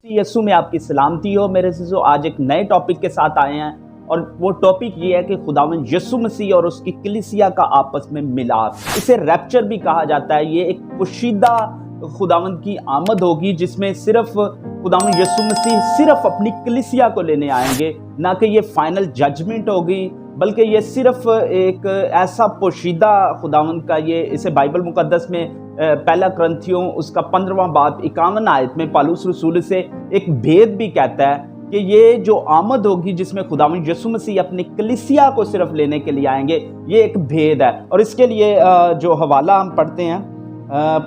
यसु में आपकी सलामती हो मेरे अज़ीज़ों। आज एक नए टॉपिक के साथ आए हैं और वो टॉपिक ये है कि खुदावंद यीशु मसीह और उसकी कलीसिया का आपस में मिलाप। इसे रैप्चर भी कहा जाता है। ये एक पोशीदा खुदावंद की आमद होगी जिसमें सिर्फ खुदावंद यीशु मसीह सिर्फ अपनी कलीसिया को लेने आएंगे, ना कि ये फाइनल जजमेंट होगी, बल्कि ये सिर्फ एक ऐसा पोशीदा खुदावंद का ये इसे बाइबल मुकद्दस में पहला क्रंथियों उसका 15वां बाब 51 आयत में पालूस रसूल से एक भेद भी कहता है कि ये जो आमद होगी जिसमें खुदावंद यीशु मसीह अपनी कलीसिया को सिर्फ लेने के लिए आएंगे, ये एक भेद है। और इसके लिए जो हवाला हम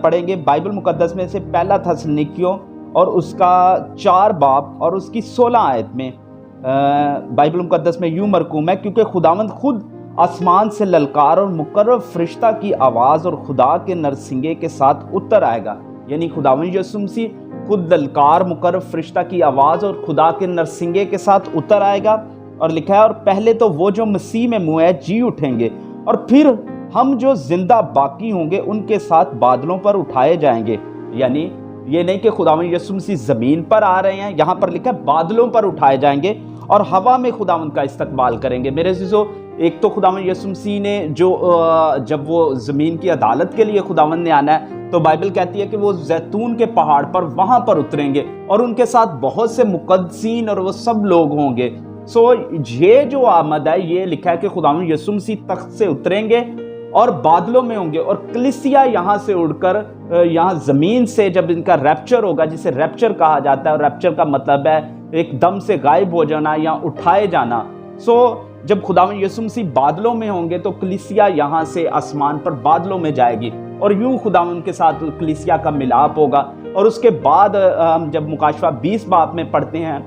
पढ़ेंगे बाइबल मुकद्दस में से पहला थस्सलुनीकियों और उसका 4 बाब और उसकी 16 आयत में बाइबल मुकद्दस में यूं मरकूम है, क्योंकि खुदावंद खुद आसमान से ललकार और मुकर्रब फरिश्ता की आवाज़ और खुदा के नरसिंगे के साथ उतर आएगा। यानी खुदावंद यीशु मसीह खुद ललकार, मुकर्रब फरिश्ता की आवाज़ और खुदा के नरसिंगे के साथ उतर आएगा। और लिखा है, और पहले तो वो जो मसीह में मुए जी उठेंगे और फिर हम जो जिंदा बाकी होंगे उनके साथ बादलों पर उठाए जाएंगे। यानी ये नहीं कि खुदावंद यीशु मसीह ज़मीन पर आ रहे हैं, यहाँ पर लिखा है बादलों पर उठाए जाएंगे और हवा में खुदावंद का इस्तकबाल करेंगे। मेरे अज़ीज़ों, एक तो खुदावंद यीशु मसीह ने जो जब वो ज़मीन की अदालत के लिए खुदावंद ने आना है, तो बाइबल कहती है कि वो जैतून के पहाड़ पर वहाँ पर उतरेंगे और उनके साथ बहुत से मुक़द्दसीन और वो सब लोग होंगे। सो ये जो आमद है, ये लिखा है कि खुदावंद यीशु मसीह तख्त से उतरेंगे और बादलों में होंगे और कलीसिया यहाँ से उड़कर यहाँ ज़मीन से जब इनका रैप्चर होगा, जिसे रैप्चर कहा जाता है, और रैप्चर का मतलब है एकदम से गायब हो जाना या उठाए जाना। सो जब खुदावंद यीशु मसीह बादलों में होंगे तो कलीसिया यहाँ से आसमान पर बादलों में जाएगी और यूं खुदावंद के साथ कलीसिया का मिलाप होगा। और उसके बाद हम जब मुकाशवा 20 बाब में पढ़ते हैं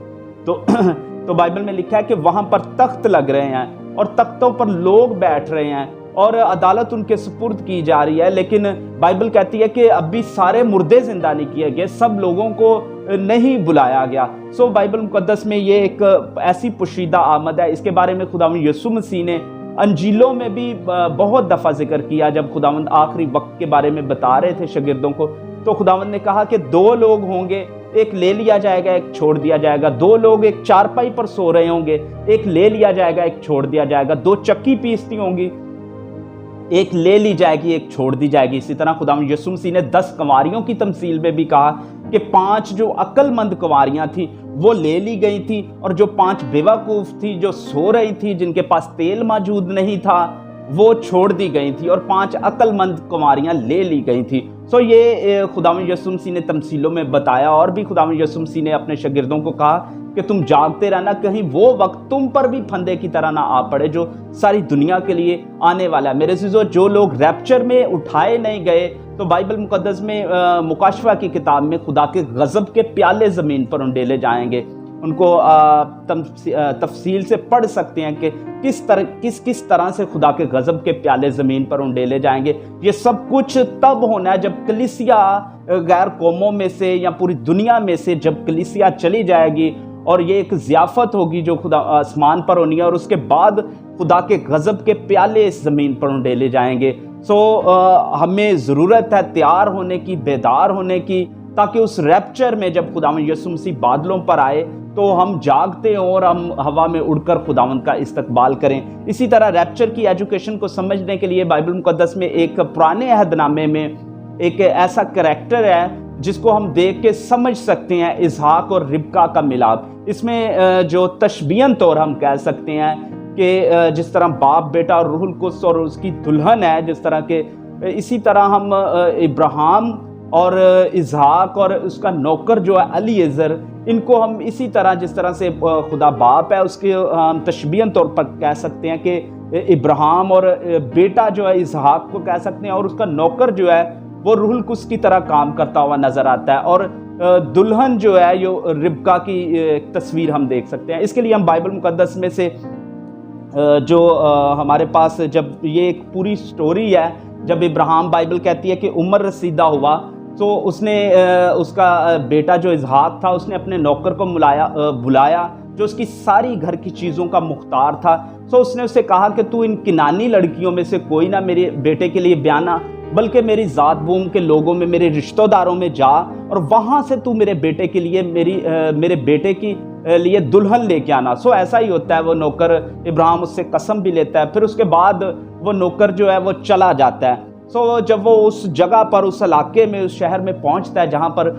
तो बाइबल में लिखा है कि वहाँ पर तख्त लग रहे हैं और तख्तों पर लोग बैठ रहे हैं और अदालत उनके सुपुर्द की जा रही है। लेकिन बाइबल कहती है कि अभी सारे मुर्दे जिंदा नहीं किए गए, सब लोगों को नहीं बुलाया गया। सो बाइबल मुकद्दस में ये एक ऐसी पोशीदा आमद है। इसके बारे में खुदावंद यीशु मसीह ने अंजीलों में भी बहुत दफ़ा जिक्र किया। जब खुदावंद आखिरी वक्त के बारे में बता रहे थे शागिर्दों को, तो खुदावंद ने कहा कि 2 लोग होंगे, एक ले लिया जाएगा, एक छोड़ दिया जाएगा। 2 लोग एक चारपाई पर सो रहे होंगे, एक ले लिया जाएगा, एक छोड़ दिया जाएगा। 2 चक्की पीसती होंगी, एक ले ली जाएगी, एक छोड़ दी जाएगी। इसी तरह खुदावंद यीशु मसीह ने 10 कंवारियों की तमसील में भी कहा कि 5 जो अक्लमंद कंवारियां थी वो ले ली गई थी और जो 5 बेवकूफ़ थी, जो सो रही थी, जिनके पास तेल मौजूद नहीं था, वो छोड़ दी गई थी और 5 अक्लमंद कंवारियां ले ली गई थी। सो ये खुदावंद यीशु मसीह ने तमसीलों में बताया। और भी खुदावंद यीशु मसीह ने अपने शागिर्दों को कहा कि तुम जागते रहना, कहीं वो वक्त तुम पर भी फंदे की तरह ना आ पड़े जो सारी दुनिया के लिए आने वाला है। मेरे अज़ीज़ों, जो लोग रैप्चर में उठाए नहीं गए, तो बाइबल मुकद्दस में मुकाशवा की किताब में खुदा के गज़ब के प्याले ज़मीन पर उंडेले जाएंगे। उनको तफसील से पढ़ सकते हैं कि किस तरह से खुदा के गज़ब के प्याले ज़मीन पर उंडेले जाएंगे। ये सब कुछ तब होना है जब कलीसिया गैर कौमों में से या पूरी दुनिया में से जब कलीसिया चली जाएगी और ये एक ज़ियाफ़त होगी जो खुदा आसमान पर होनी है, और उसके बाद खुदा के गज़ब के प्याले इस ज़मीन पर उंडेले जाएंगे। सो हमें ज़रूरत है तैयार होने की, बेदार होने की, ताकि उस रैप्चर में जब खुदावंद यीशु मसीह बादलों पर आए तो हम जागते हों और हम हवा में उड़कर खुदावंद का इस्तकबाल करें। इसी तरह रैप्चर की एजुकेशन को समझने के लिए बाइबल मुकद्दस में एक पुराने अहदनामे में एक ऐसा करैक्टर है जिसको हम देख के समझ सकते हैं, इसहाक और रिबका का मिलाप। इसमें जो तशबीहन तौर हम कह सकते हैं कि जिस तरह बाप बेटा और रूहुल कुद्स और उसकी दुल्हन है, जिस तरह के इसी तरह हम इब्राहिम और इसहाक और उसका नौकर जो है अलीएज़र, इनको हम इसी तरह जिस तरह से खुदा बाप है उसके हम तशबीहन तौर पर कह सकते हैं कि इब्राहिम, और बेटा जो है इसहाक को कह सकते हैं, और उसका नौकर जो है वो रूहुल कुद्स की तरह काम करता हुआ नज़र आता है, और दुल्हन जो है यो रिबका की एक तस्वीर हम देख सकते हैं। इसके लिए हम बाइबल मुकद्दस में से जो हमारे पास जब ये एक पूरी स्टोरी है, जब इब्राहिम, बाइबल कहती है कि उम्र रसीदा हुआ तो उसने उसका बेटा जो इसहाक था, उसने अपने नौकर को बुलाया जो उसकी सारी घर की चीज़ों का मुख्तार था। तो उसने उससे कहा कि तू इन किनानी लड़कियों में से कोई ना मेरे बेटे के लिए ब्याना बल्कि मेरी ज़ात बूम के लोगों में, मेरे रिश्तेदारों में जा और वहाँ से तू मेरे बेटे के लिए मेरे बेटे की लिए दुल्हन लेके आना। सो ऐसा ही होता है, वो नौकर इब्राहिम उससे कसम भी लेता है, फिर उसके बाद वो नौकर जो है वो चला जाता है। सो जब वो उस जगह पर, उस इलाके में, उस शहर में पहुंचता है जहां पर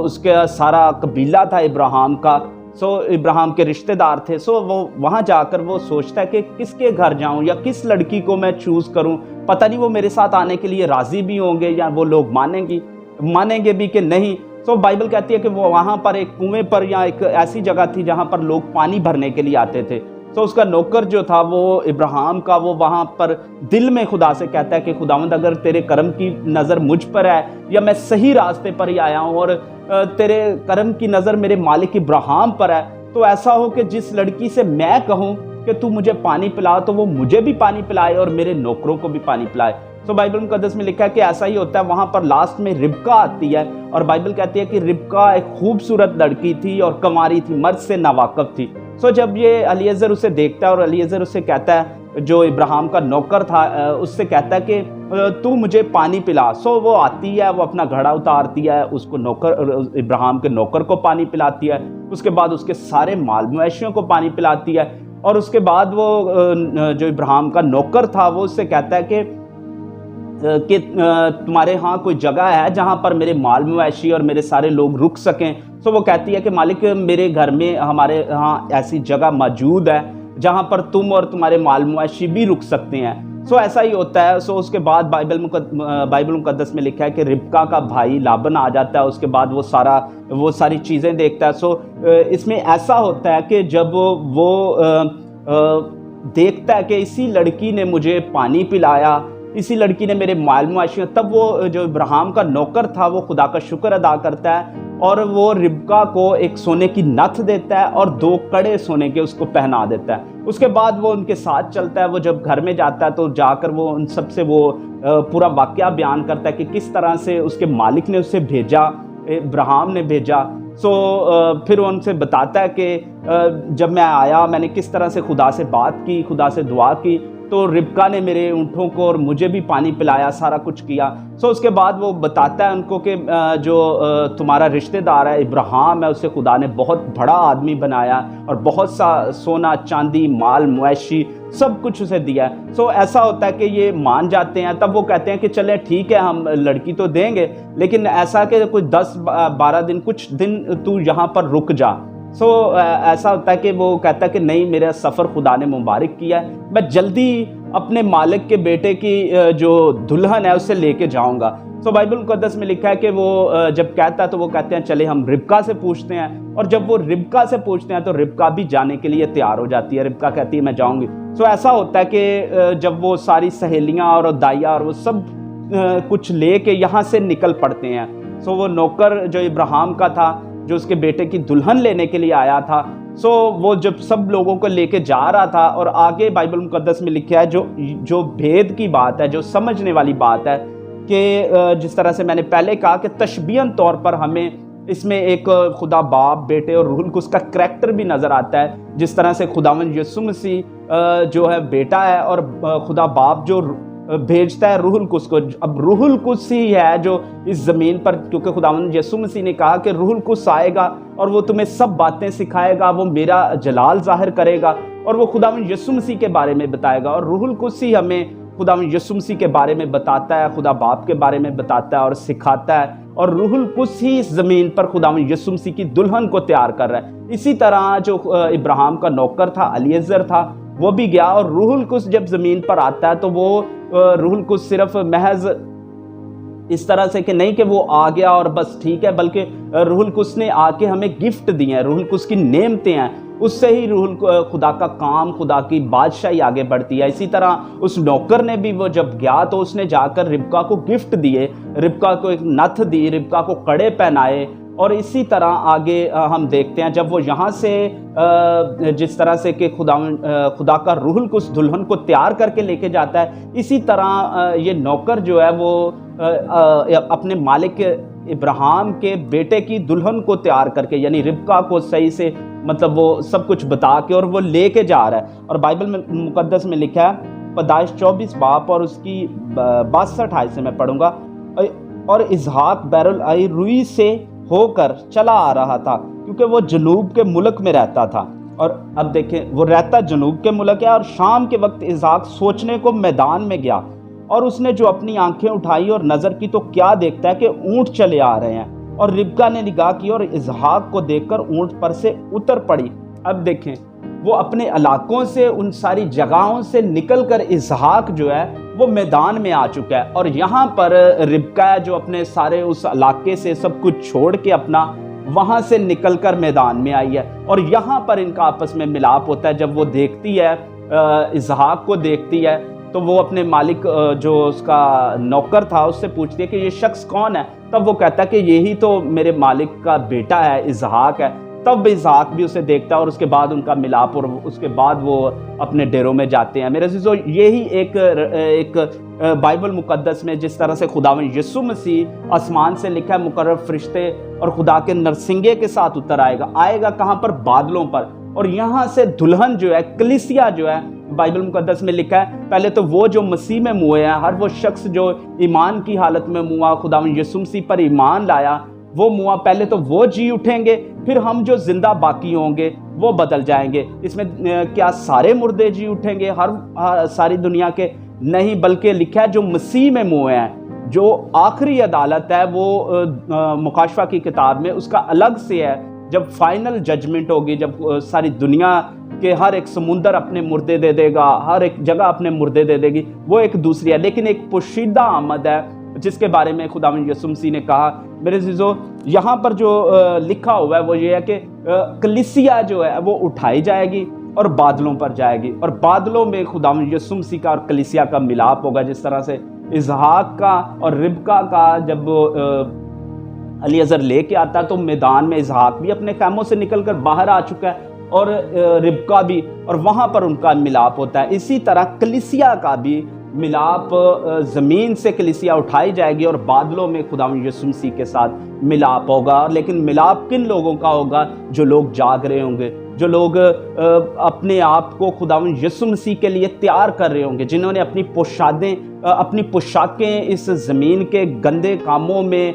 उसका सारा कबीला था इब्राहिम का, सो इब्राहिम के रिश्तेदार थे। सो वो वहां जाकर वो सोचता है कि किसके घर जाऊं या किस लड़की को मैं चूज करूं, पता नहीं वो मेरे साथ आने के लिए राजी भी होंगे या वो लोग मानेंगे भी कि नहीं। सो बाइबल कहती है कि वो वहां पर एक कुएं पर या एक ऐसी जगह थी जहां पर लोग पानी भरने के लिए आते थे। सो उसका नौकर जो था वो इब्राहिम का, वो वहां पर दिल में खुदा से कहता है कि खुदावंद अगर तेरे करम की नज़र मुझ पर है या मैं सही रास्ते पर ही आया हूँ और तेरे करम की नज़र मेरे मालिक इब्राहिम पर है, तो ऐसा हो कि जिस लड़की से मैं कहूँ कि तू मुझे पानी पिला, तो वो मुझे भी पानी पिलाए और मेरे नौकरों को भी पानी पिलाए। तो बाइबल मुकद्दस में लिखा है कि ऐसा ही होता है। वहां पर लास्ट में रिबका आती है और बाइबल कहती है कि रिबका एक खूबसूरत लड़की थी और कंवारी थी, मर्द से नावाकिफ थी। सो जब ये अलीएज़र उसे देखता है और अलीएज़र उसे कहता है, जो इब्राहिम का नौकर था, उससे कहता है कि तू मुझे पानी पिला। सो वो आती है, वो अपना घड़ा उतारती है, उसको नौकर, इब्राहिम के नौकर को पानी पिलाती है, उसके बाद उसके सारे माल मवेशियों को पानी पिलाती है और उसके बाद वो जो इब्राहिम का नौकर था वो उससे कहता है कि तुम्हारे यहाँ कोई जगह है जहाँ पर मेरे माल मवेशी और मेरे सारे लोग रुक सकें। सो वो कहती है कि मालिक मेरे घर में, हमारे यहाँ ऐसी जगह मौजूद है जहाँ पर तुम और तुम्हारे माल मवेशी भी रुक सकते हैं। सो ऐसा ही होता है। सो उसके बाद बाइबल मुकद्दस में लिखा है कि रिबका का भाई लाबन आ जाता है, उसके बाद वो सारी चीज़ें देखता है। सो इसमें ऐसा होता है कि जब वो देखता है कि इसी लड़की ने मुझे पानी पिलाया, इसी लड़की ने मेरे माल मवेशी, तब वो जो इब्राहिम का नौकर था वो खुदा का शुक्र अदा करता है और वो रिबका को एक सोने की नथ देता है और 2 कड़े सोने के उसको पहना देता है। उसके बाद वो उनके साथ चलता है। वो जब घर में जाता है तो जाकर वो उन सबसे वो पूरा वाकया बयान करता है कि किस तरह से उसके मालिक ने उसे भेजा, इब्राहिम ने भेजा। सो फिर उनसे बताता है कि जब मैं आया मैंने किस तरह से खुदा से बात की, खुदा से दुआ की, तो रिबका ने मेरे ऊँटों को और मुझे भी पानी पिलाया, सारा कुछ किया। सो उसके बाद वो बताता है उनको कि जो तुम्हारा रिश्तेदार है इब्राहिम है, उसे खुदा ने बहुत बड़ा आदमी बनाया और बहुत सा सोना चांदी माल मवेशी सब कुछ उसे दिया है। सो ऐसा होता है कि ये मान जाते हैं। तब वो कहते हैं कि चले ठीक है, हम लड़की तो देंगे, लेकिन ऐसा कि कुछ 10-12 दिन, कुछ दिन तू यहाँ पर रुक जा। सो ऐसा होता है कि वो कहता है कि नहीं, मेरा सफ़र खुदा ने मुबारक किया है, मैं जल्दी अपने मालिक के बेटे की जो दुल्हन है उससे लेके जाऊंगा। सो बाइबल मुकद्दस में लिखा है कि वो जब कहता है तो वो कहते हैं चले हम रिबका से पूछते हैं, और जब वो रिबका से पूछते हैं तो रिबका भी जाने के लिए तैयार हो जाती है। रिबका कहती है मैं जाऊंगी। सो ऐसा होता है कि जब वो सारी सहेलियां और दाइया और वो सब कुछ लेके यहाँ से निकल पड़ते हैं। सो वो नौकर जो इब्राहिम का था, जो उसके बेटे की दुल्हन लेने के लिए आया था, सो वो जब सब लोगों को लेके जा रहा था, और आगे बाइबल मुकद्दस में लिखा है जो भेद की बात है, जो समझने वाली बात है कि जिस तरह से मैंने पहले कहा कि तशबीहन तौर पर हमें इसमें एक खुदा बाप, बेटे और रूहुल कुद्स का करैक्टर भी नज़र आता है। जिस तरह से खुदावंद यीशु मसीह जो है बेटा है और खुदा बाप जो भेजता है रूहुल कुद्स को। अब रूहुल कुद्स ही है जो इस ज़मीन पर, क्योंकि खुदावंद यीशु मसीह ने कहा कि रूहुल कुद्स आएगा और वो तुम्हें सब बातें सिखाएगा, वो मेरा जलाल ज़ाहिर करेगा और वो खुदावंद यीशु मसीह के बारे में बताएगा। और रूहुल कुद्स ही हमें खुदावंद यीशु मसीह के बारे में बताता है, खुदा बाप के बारे में बताता है और सिखाता है। और रूहुल कुद्स ही इस ज़मीन पर खुदावंद यीशु मसीह की दुल्हन को तैयार कर रहा है। इसी तरह जो इब्राहिम का नौकर था, अलीएज़र था, वो भी गया, और रूहुल कुद्स जब ज़मीन पर आता है तो वो रूहुल कुद्स सिर्फ महज इस तरह से कि नहीं कि वो आ गया और बस ठीक है, बल्कि रूहुल कुद्स ने आके हमें गिफ्ट दिए हैं, रूहुल कुद्स की नेमतें हैं, उससे ही खुदा का काम, खुदा की बादशाही आगे बढ़ती है। इसी तरह उस नौकर ने भी, वो जब गया तो उसने जाकर रिबका को गिफ्ट दिए, रिबका को एक नथ दी, रिबका को कड़े पहनाए। और इसी तरह आगे हम देखते हैं जब वो यहाँ से जिस तरह से कि खुदा का रूहुल कुद्स दुल्हन को तैयार करके लेके जाता है, इसी तरह ये नौकर जो है वो अपने मालिक इब्राहिम के बेटे की दुल्हन को तैयार करके, यानी रिबका को सही से, मतलब वो सब कुछ बता के और वो लेके जा रहा है। और बाइबल में मुकद्दस में लिखा है पैदाइश 24 बाब और उसकी 62 आयत से मैं पढ़ूंगा। और इसहाक बैरुल रुई से होकर चला आ रहा था, क्योंकि वो जनूब के मुल्क में रहता था। और अब देखें, वो रहता जनूब के मुल्क है। और शाम के वक्त इसहाक सोचने को मैदान में गया, और उसने जो अपनी आंखें उठाई और नज़र की, तो क्या देखता है कि ऊँट चले आ रहे हैं। और रिबका ने निगाह की और इसहाक को देखकर ऊँट पर से उतर पड़ी। अब देखें, वो अपने इलाकों से, उन सारी जगहों से निकल कर इसहाक जो है वो मैदान में आ चुका है। और यहाँ पर रिबका जो अपने सारे उस इलाके से सब कुछ छोड़ के अपना वहाँ से निकल कर मैदान में आई है। और यहाँ पर इनका आपस में मिलाप होता है। जब वो देखती है, इसहाक को देखती है, तो वो अपने मालिक जो उसका नौकर था उससे पूछती है कि ये शख्स कौन है। तब वो कहता है कि यही तो मेरे मालिक का बेटा है, इसहाक है। तब इसहाक भी उसे देखता है और उसके बाद उनका मिलाप, और उसके बाद वो अपने डेरों में जाते हैं। मेरे अज़ीज़ों, यही एक बाइबल मुक़द्दस में जिस तरह से खुदावंद यीशु मसीह आसमान से लिखा है मुकर्रर फरिश्ते और खुदा के नरसिंगे के साथ उतर आएगा कहाँ पर? बादलों पर। और यहाँ से दुल्हन जो है, कलीसिया जो है, बाइबल मुक़द्दस में लिखा है, पहले तो वो जो मसीह में मुए हैं, हर वो शख्स जो ईमान की हालत में मुआ, खुदावंद यीशु मसीह पर ईमान लाया, वो मुआ, पहले तो वो जी उठेंगे, फिर हम जो जिंदा बाकी होंगे वो बदल जाएंगे। इसमें क्या सारे मुर्दे जी उठेंगे हर सारी दुनिया के? नहीं, बल्कि लिखा है जो मसीह में मुए हैं। जो आखिरी अदालत है वो मुकाशवा की किताब में उसका अलग से है। जब फाइनल जजमेंट होगी, जब सारी दुनिया के हर एक समुंदर अपने मुर्दे दे देगा, हर एक जगह अपने मुर्दे दे देगी, वो एक दूसरी है। लेकिन एक पोशीदा आमद है जिसके बारे में खुदावंद यीशु मसीह ने कहा। मेरे अज़ीज़ों, यहाँ पर जो लिखा हुआ है वो ये है कि कलीसिया जो है वो उठाई जाएगी और बादलों पर जाएगी, और बादलों में खुदावंद यीशु मसीह का और कलीसिया का मिलाप होगा। जिस तरह से इसहाक का और रिबका का जब अलीअज़र लेके आता तो मैदान में इसहाक भी अपने खैमों से निकलकर बाहर आ चुका है और रिबका भी, और वहाँ पर उनका मिलाप होता है। इसी तरह कलीसिया का भी मिलाप, ज़मीन से कलीसिया उठाई जाएगी और बादलों में खुदावंद यीशु मसीह के साथ मिलाप होगा। लेकिन मिलाप किन लोगों का होगा? जो लोग जाग रहे होंगे, जो लोग अपने आप को खुदावंद यीशु मसीह के लिए तैयार कर रहे होंगे, जिन्होंने अपनी पोशाकें इस ज़मीन के गंदे कामों में,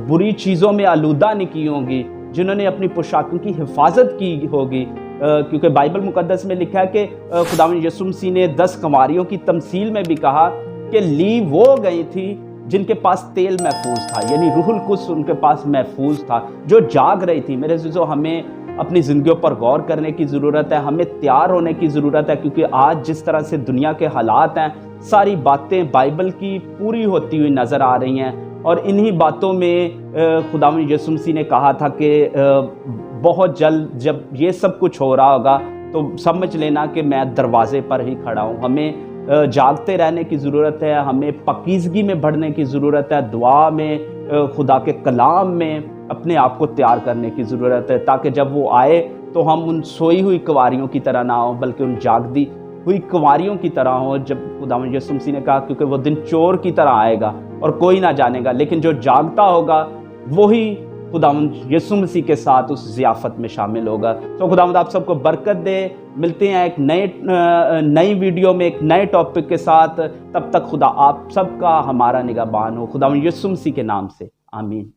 बुरी चीज़ों में आलूदा नहीं की होंगी, जिन्होंने अपनी पोशाकों की हिफाजत की होगी। क्योंकि बाइबल मुक़द्दस में लिखा है कि खुदावंद यीशु मसीह ने 10 कंवारियों की तमसील में भी कहा कि ली वो गई थी जिनके पास तेल महफूज था, यानी रूहुल कुद्स उनके पास महफूज था, जो जाग रही थी। मेरे अज़ीज़ों, हमें अपनी ज़िंदगियों पर गौर करने की ज़रूरत है, हमें तैयार होने की ज़रूरत है, क्योंकि आज जिस तरह से दुनिया के हालात हैं, सारी बातें बाइबल की पूरी होती हुई नज़र आ रही हैं। और इन्हीं बातों में खुदावंद यीशु मसीह ने कहा था कि बहुत जल्द जब ये सब कुछ हो रहा होगा तो समझ लेना कि मैं दरवाजे पर ही खड़ा हूँ। हमें जागते रहने की ज़रूरत है, हमें पाकीज़गी में बढ़ने की ज़रूरत है, दुआ में, खुदा के कलाम में अपने आप को तैयार करने की ज़रूरत है, ताकि जब वो आए तो हम उन सोई हुई कंवारियों की तरह ना हो, बल्कि उन जागती हुई कंवारियों की तरह हो। जब खुदावंद यीशु मसीह ने कहा, क्योंकि वो दिन चोर की तरह आएगा और कोई ना जानेगा, लेकिन जो जागता होगा वही खुदावंद यीशु मसीह के साथ उस ज़ियाफ़त में शामिल होगा। तो खुदावंद आप सबको बरकत दे। मिलते हैं एक नई वीडियो में एक नए टॉपिक के साथ। तब तक खुदा आप सबका हमारा निगहबान हो। खुदावंद यीशु मसीह के नाम से आमीन।